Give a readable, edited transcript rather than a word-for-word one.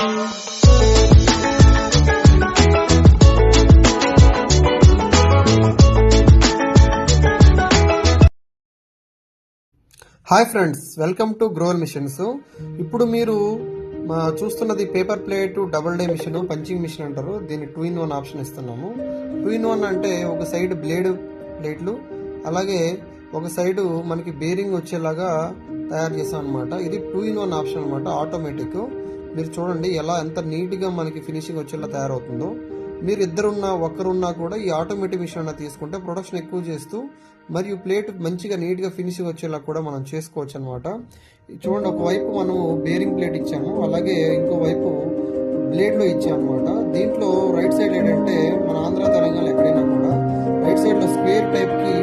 Hi friends, welcome to Grover machines. ఇప్పుడు మీరు చూస్తున్నది paper plate double die machine, punching machine అంటారు. దీన్ని 2-in-1 ఆప్షన్ ఇస్తున్నాము. 2-in-1 అంటే ఒక సైడ్ బ్లేడ్ ప్లేట్లు, అలాగే ఒక సైడ్ మనకి బేరింగ్ వచ్చేలాగా తయారు చేసాం అనమాట. ఇది 2-in-1 ఆప్షన్ అనమాట, ఆటోమేటిక్. మీరు చూడండి ఎంత నీట్గా మనకి ఫినిషింగ్ వచ్చేలా తయారవుతుందో. మీరు ఒక్కరున్నా కూడా ఈ ఆటోమేటిక్ మిషన్ తీసుకుంటే ప్రొడక్షన్ ఎక్కువ చేస్తూ మరియు ప్లేట్ మంచిగా నీట్గా ఫినిషింగ్ వచ్చేలా కూడా మనం చేసుకోవచ్చు అనమాట. చూడండి, ఒకవైపు మనం బేరింగ్ ప్లేట్ ఇచ్చాము, అలాగే ఇంకోవైపు బ్లేడ్లో ఇచ్చాము అనమాట. దీంట్లో రైట్ సైడ్ ఏంటంటే మన ఆంధ్ర తెలంగాణ ఎక్కడైనా కూడా రైట్ సైడ్లో స్క్వేర్ టైప్కి